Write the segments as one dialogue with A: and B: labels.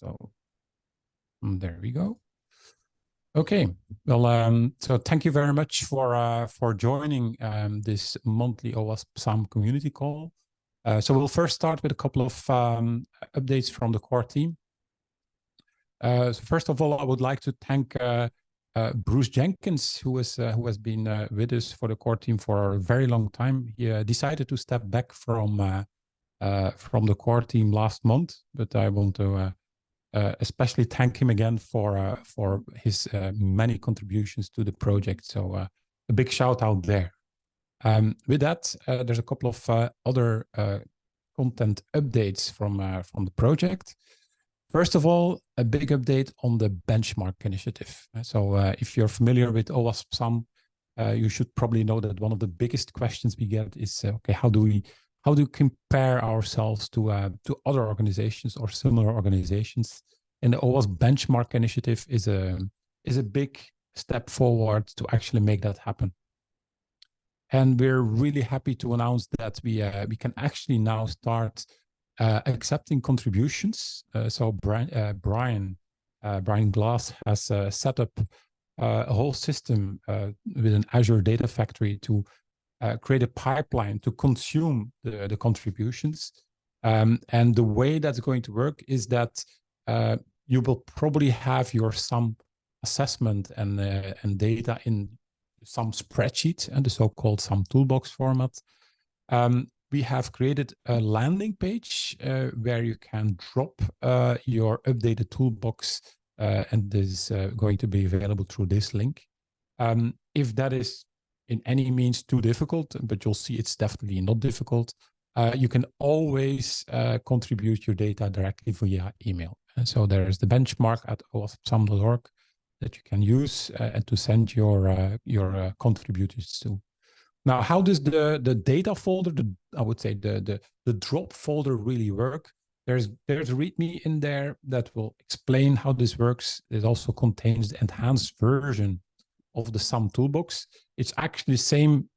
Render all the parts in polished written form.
A: So there we go. Okay, well, so thank you very much for joining this monthly OWASP SAMM community call. So we'll first start with a couple of updates from the core team. So first of all, I would like to thank Bruce Jenkins, who has been with us for the core team for a very long time. He decided to step back from the core team last month, but I want to especially thank him again for his many contributions to the project. So a big shout out there. With that, there's a couple of other content updates from the project. First of all, a big update on the benchmark initiative. So if you're familiar with OWASP SAMM, you should probably know that one of the biggest questions we get is, okay, how do we compare ourselves to other organizations or similar organizations? And the OWASP benchmark initiative is a big step forward to actually make that happen. And we're really happy to announce that we can actually now start accepting contributions. So Brian Glass has set up a whole system with an Azure Data Factory to create a pipeline to consume the contributions. And the way that's going to work is that you will probably have your SAMM assessment and data in some spreadsheet and the so-called SAMM toolbox format. We have created a landing page where you can drop your updated toolbox, and this is going to be available through this link. If that is in any means too difficult, but you'll see it's definitely not difficult, you can always contribute your data directly via email. And so there's the benchmark at owaspsamm.org that you can use and to send your contributors to. Now, how does the data folder, I would say the drop folder really work? There's a README in there that will explain how this works. It also contains the enhanced version of the SAMM toolbox. It's actually the same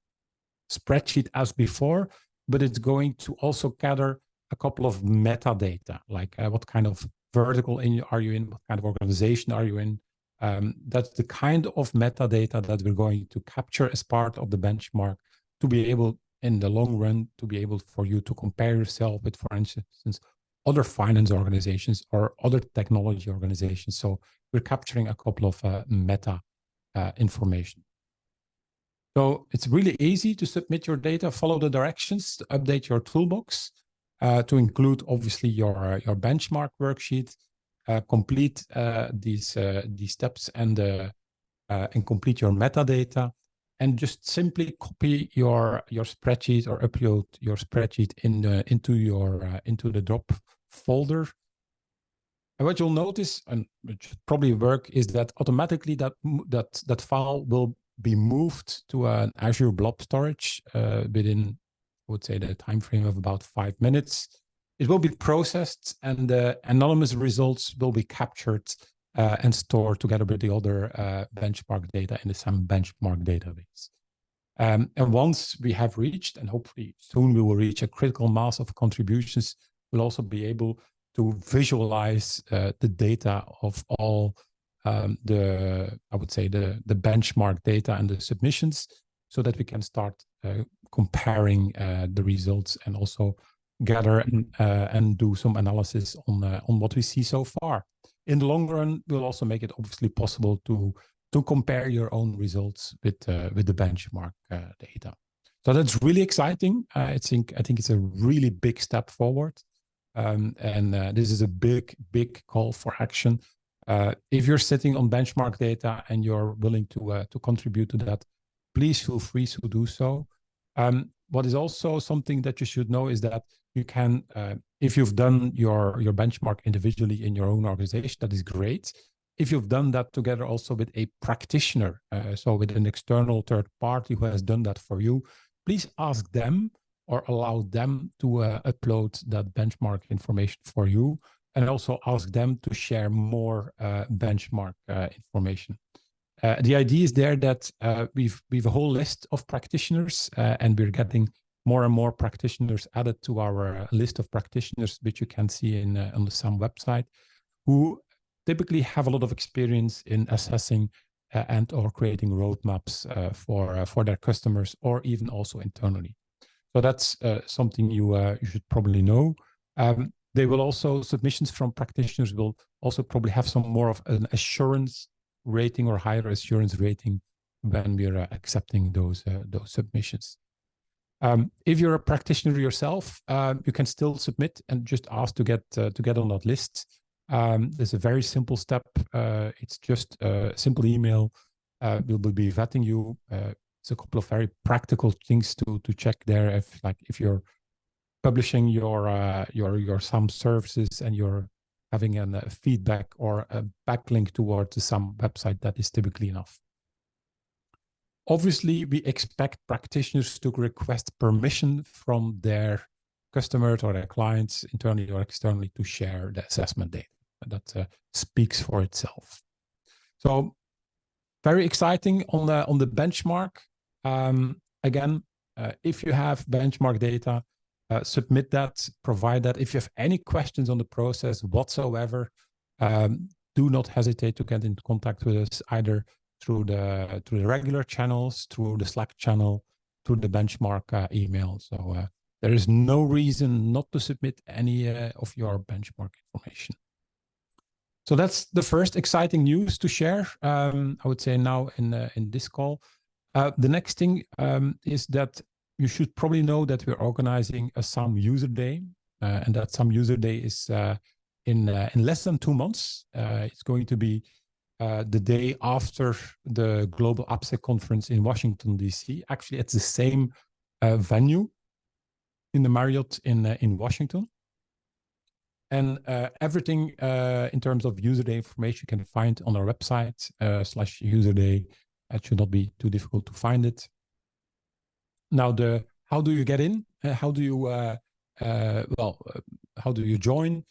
A: spreadsheet as before, but it's going to also gather a couple of metadata, like what kind of vertical are you in, what kind of organization are you in. That's the kind of metadata that we're going to capture as part of the benchmark to be able, in the long run, to be able for you to compare yourself with, for instance, other finance organizations or other technology organizations. So we're capturing a couple of meta information. So it's really easy to submit your data, follow the directions to update your toolbox, to include obviously your benchmark worksheet, complete these steps and complete your metadata, and just simply copy your spreadsheet or upload your spreadsheet into the drop folder. And what you'll notice, and it should probably work, is that automatically that file will be moved to an Azure blob storage within, I would say, the time frame of about 5 minutes. It will be processed, and the anonymous results will be captured and stored together with the other benchmark data in the SAMM benchmark database. And once we have reached, and hopefully soon we will reach, a critical mass of contributions, we'll also be able to visualize the data of all I would say the benchmark data and the submissions, so that we can start comparing the results and also gather and do some analysis on what we see so far. In the long run, we'll also make it obviously possible to compare your own results with the benchmark data. So that's really exciting. I think it's a really big step forward, and this is a big call for action. If you're sitting on benchmark data and you're willing to contribute to that, please feel free to do so. What is also something that you should know is that you can, if you've done your benchmark individually in your own organization, that is great. If you've done that together also with a practitioner, so with an external third party who has done that for you, please ask them or allow them to upload that benchmark information for you, and also ask them to share more benchmark information. The idea is there that we've a whole list of practitioners, and we're getting more and more practitioners added to our list of practitioners, which you can see on the SAMM website. who typically have a lot of experience in assessing and or creating roadmaps for their customers, or even also internally. So that's something you should probably know. They will also, submissions from practitioners will also probably have some more of an assurance rating or higher assurance rating when we're accepting those submissions. If you're a practitioner yourself, you can still submit and just ask to get on that list. There's a very simple step. It's just a simple email. We will be vetting you. It's a couple of very practical things to check there. If you're publishing your SAMM services and you're having a feedback or a backlink towards the SAMM website, that is typically enough. Obviously, we expect practitioners to request permission from their customers or their clients, internally or externally, to share the assessment data. That speaks for itself. So, very exciting on the benchmark. Again, if you have benchmark data, submit that, provide that. If you have any questions on the process whatsoever, do not hesitate to get in contact with us, either through the regular channels, through the Slack channel, through the benchmark email. So there is no reason not to submit any of your benchmark information. So that's the first exciting news to share, I would say, now in this call. The next thing is that you should probably know that we're organizing a SAMM User Day, and that SAMM User Day is in less than 2 months. It's going to be the day after the Global AppSec Conference in Washington, D.C. Actually, it's the same venue in the Marriott in Washington. And everything in terms of User Day information you can find on our website /User Day. It should not be too difficult to find it. Now, how do you get in? How do you how do you join?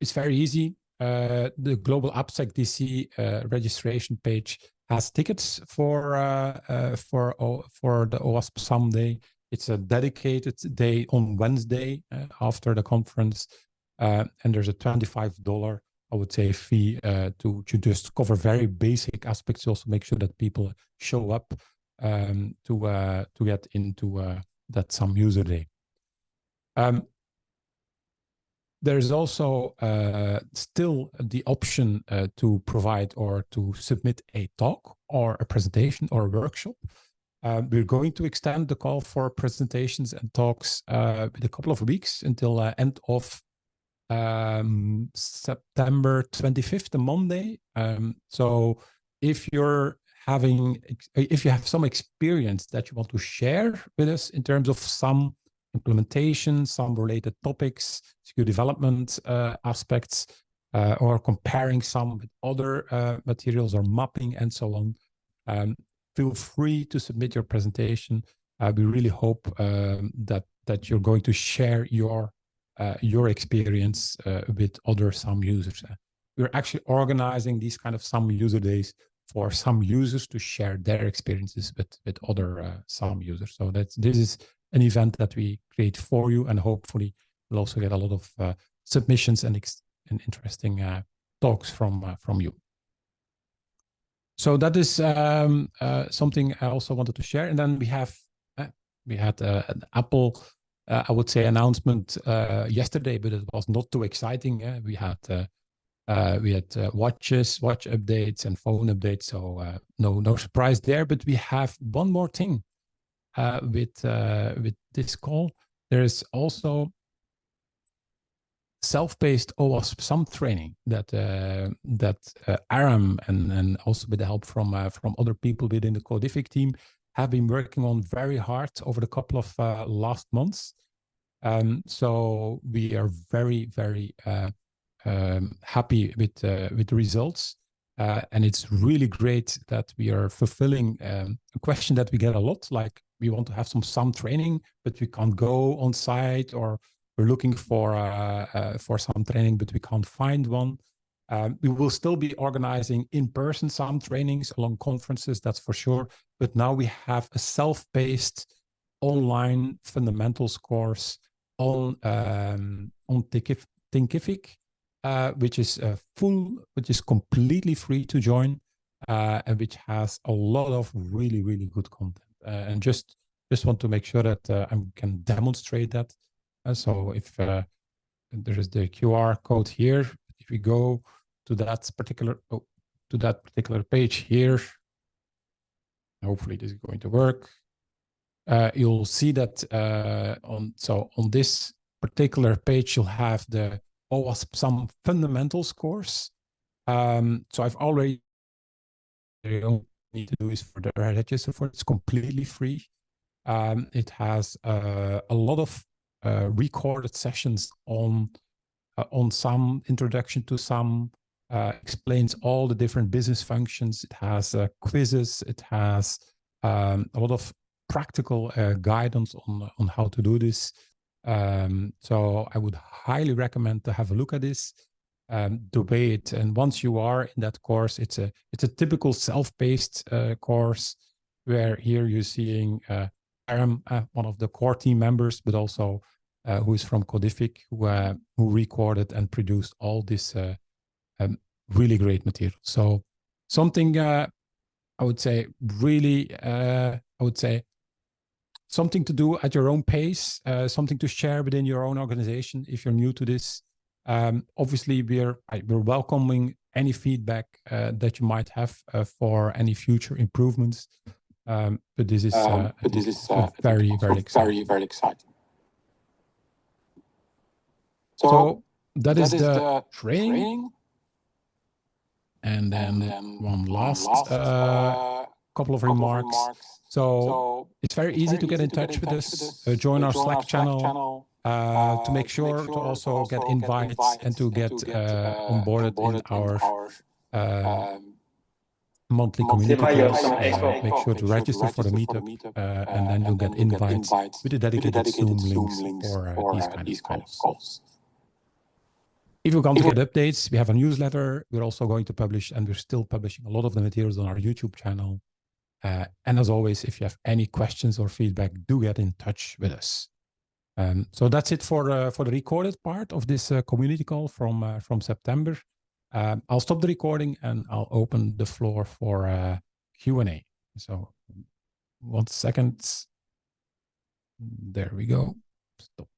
A: It's very easy. The Global AppSec DC registration page has tickets for the OWASP SAMM Day. It's a dedicated day on Wednesday after the conference, and there's a $25, I would say, fee to just cover very basic aspects. Also, make sure that people show up to get into that SAMM User Day. There's also still the option to provide or to submit a talk or a presentation or a workshop. We're going to extend the call for presentations and talks with a couple of weeks until end of September 25th, a Monday. So if you have some experience that you want to share with us in terms of some implementation, some related topics, SKU development aspects, or comparing some with other materials or mapping and so on, feel free to submit your presentation. We really hope that you're going to share your experience with other SAMM users. We're actually organizing these kind of SAMM User Days for SAMM users to share their experiences with other SAMM users. So this is an event that we create for you, and hopefully we'll also get a lot of submissions and interesting talks from you. So that is something I also wanted to share. And then we had an Apple, I would say, announcement yesterday, but it was not too exciting. We had watch updates and phone updates, so no surprise there. But we have one more thing with this call. There is also self-paced OWASP SAMM training that Aram and also with the help from other people within the Codific team have been working on very hard over the couple of last months. So we are very, very happy with the results. And it's really great that we are fulfilling a question that we get a lot, like we want to have some SAMM training, but we can't go on site, or we're looking for some training, but we can't find one. We will still be organizing in-person SAMM trainings along conferences, that's for sure. But now we have a self-paced online fundamentals course on Thinkific which is which is completely free to join, and which has a lot of really, really good content. And just want to make sure that I can demonstrate that. So if there is the QR code here, if we go to that particular page here, hopefully this is going to work. You'll see that on this particular page, you'll have the OWASP SAMM Fundamentals course. So I've already, the only need to do is for the register for it. It's completely free. It has a lot of recorded sessions on SAMM, introduction to SAMM, explains all the different business functions. It has quizzes. It has a lot of practical guidance on how to do this. So I would highly recommend to have a look at this, debate it. And once you are in that course, it's a typical self-paced course, where here you're seeing Aram, one of the core team members, but also who is from Codific, who recorded and produced all this really great material. So something I would say really, something to do at your own pace, something to share within your own organization if you're new to this. Obviously, we're welcoming any feedback that you might have for any future improvements. But this is very, very exciting. So that is the training. And then one last couple of remarks. So it's very easy to get in touch with us. Join our Slack channel to make sure to also get invites and to get onboarded in our monthly community calls. Make sure to register for the meetup, and then you'll get invites with the dedicated Zoom links for these kind of calls. If you want to get updates, we have a newsletter. We're also going to publish, and we're still publishing a lot of the materials on our YouTube channel. And as always, if you have any questions or feedback, do get in touch with us. So that's it for the recorded part of this community call from September. I'll stop the recording and I'll open the floor for Q&A. So 1 second. There we go. Stop.